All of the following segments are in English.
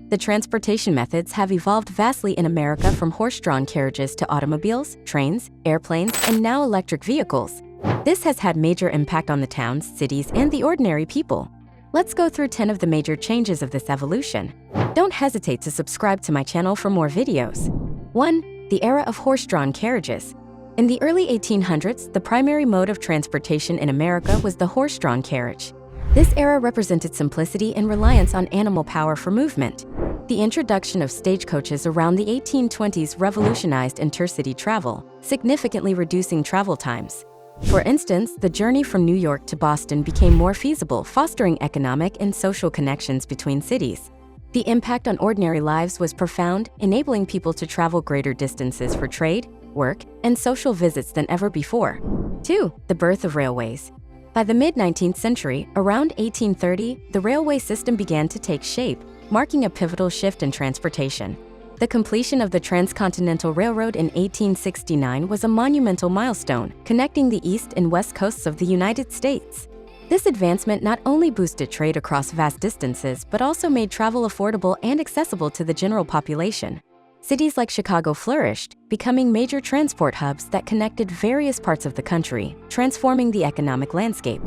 The transportation methods have evolved vastly in America, from horse-drawn carriages to automobiles, trains, airplanes, and now electric vehicles. This has had major impact on the towns, cities, and the ordinary people. Let's go through 10 of the major changes of this evolution. Don't hesitate to subscribe to my channel for more videos. 1. The era of horse-drawn carriages. In the early 1800s, the primary mode of transportation in America was the horse-drawn carriage. This era represented simplicity and reliance on animal power for movement. The introduction of stagecoaches around the 1820s revolutionized intercity travel, significantly reducing travel times. For instance, the journey from New York to Boston became more feasible, fostering economic and social connections between cities. The impact on ordinary lives was profound, enabling people to travel greater distances for trade, work, and social visits than ever before. 2. The birth of railways. By the mid-19th century, around 1830, the railway system began to take shape, marking a pivotal shift in transportation. The completion of the Transcontinental Railroad in 1869 was a monumental milestone, connecting the east and west coasts of the United States. This advancement not only boosted trade across vast distances, but also made travel affordable and accessible to the general population. Cities like Chicago flourished, becoming major transport hubs that connected various parts of the country, transforming the economic landscape.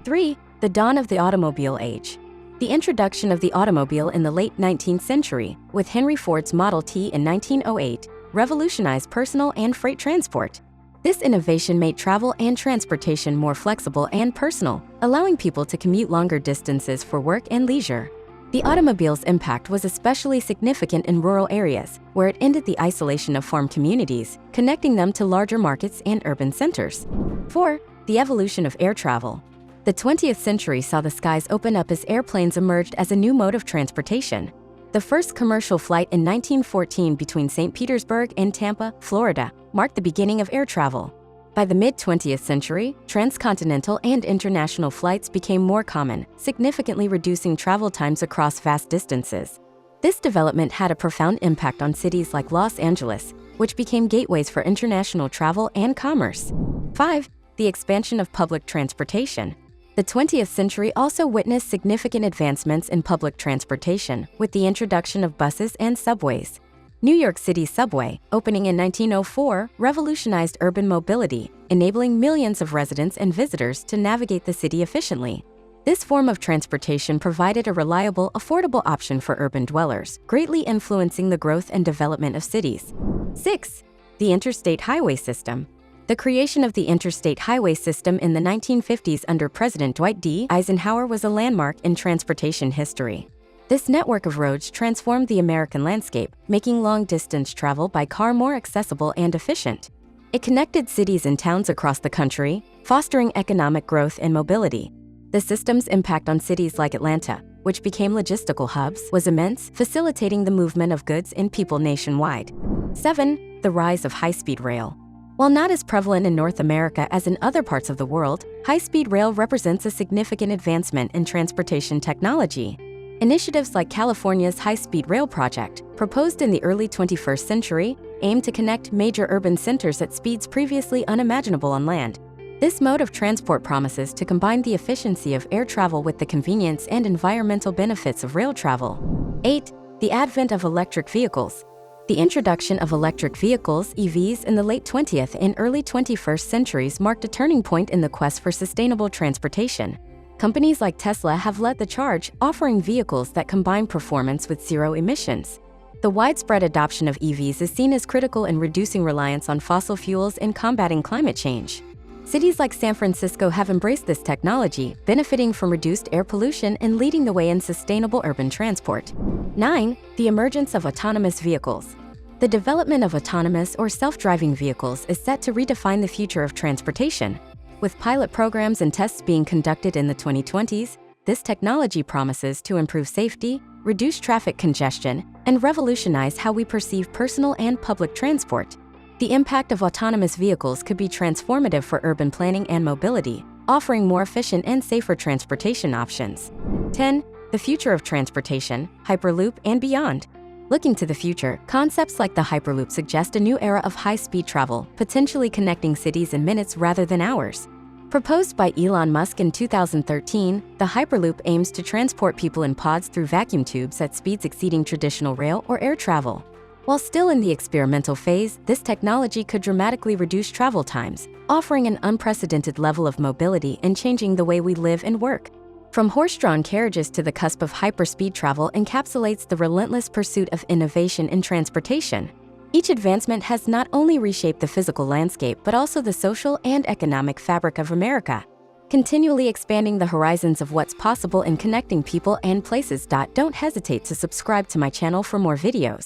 3. The dawn of the automobile age. The introduction of the automobile in the late 19th century, with Henry Ford's Model T in 1908, revolutionized personal and freight transport. This innovation made travel and transportation more flexible and personal, allowing people to commute longer distances for work and leisure. The automobile's impact was especially significant in rural areas, where it ended the isolation of farm communities, connecting them to larger markets and urban centers. 4. The evolution of air travel. The 20th century saw the skies open up as airplanes emerged as a new mode of transportation. The first commercial flight in 1914 between St. Petersburg and Tampa, Florida, marked the beginning of air travel. By the mid-20th century, transcontinental and international flights became more common, significantly reducing travel times across vast distances. This development had a profound impact on cities like Los Angeles, which became gateways for international travel and commerce. 5. The expansion of public transportation. The 20th century also witnessed significant advancements in public transportation, with the introduction of buses and subways. New York City's subway, opening in 1904, revolutionized urban mobility, enabling millions of residents and visitors to navigate the city efficiently. This form of transportation provided a reliable, affordable option for urban dwellers, greatly influencing the growth and development of cities. 6. The interstate highway system. The creation of the interstate highway system in the 1950s under President Dwight D. Eisenhower was a landmark in transportation history. This network of roads transformed the American landscape, making long-distance travel by car more accessible and efficient. It connected cities and towns across the country, fostering economic growth and mobility. The system's impact on cities like Atlanta, which became logistical hubs, was immense, facilitating the movement of goods and people nationwide. 7. The rise of high-speed rail. While not as prevalent in North America as in other parts of the world, high-speed rail represents a significant advancement in transportation technology. Initiatives like California's high-speed rail project, proposed in the early 21st century, aim to connect major urban centers at speeds previously unimaginable on land. This mode of transport promises to combine the efficiency of air travel with the convenience and environmental benefits of rail travel. 8. The advent of electric vehicles. The introduction of electric vehicles, EVs, in the late 20th and early 21st centuries marked a turning point in the quest for sustainable transportation. Companies like Tesla have led the charge, offering vehicles that combine performance with zero emissions. The widespread adoption of EVs is seen as critical in reducing reliance on fossil fuels and combating climate change. Cities like San Francisco have embraced this technology, benefiting from reduced air pollution and leading the way in sustainable urban transport. 9. The emergence of autonomous vehicles. The development of autonomous or self-driving vehicles is set to redefine the future of transportation. With pilot programs and tests being conducted in the 2020s, this technology promises to improve safety, reduce traffic congestion, and revolutionize how we perceive personal and public transport. The impact of autonomous vehicles could be transformative for urban planning and mobility, offering more efficient and safer transportation options. 10. The future of transportation, Hyperloop, and beyond. Looking to the future, concepts like the Hyperloop suggest a new era of high-speed travel, potentially connecting cities in minutes rather than hours. Proposed by Elon Musk in 2013, the Hyperloop aims to transport people in pods through vacuum tubes at speeds exceeding traditional rail or air travel. While still in the experimental phase, this technology could dramatically reduce travel times, offering an unprecedented level of mobility and changing the way we live and work. From horse-drawn carriages to the cusp of hyperspeed travel encapsulates the relentless pursuit of innovation in transportation. Each advancement has not only reshaped the physical landscape but also the social and economic fabric of America, continually expanding the horizons of what's possible in connecting people and places. Don't hesitate to subscribe to my channel for more videos.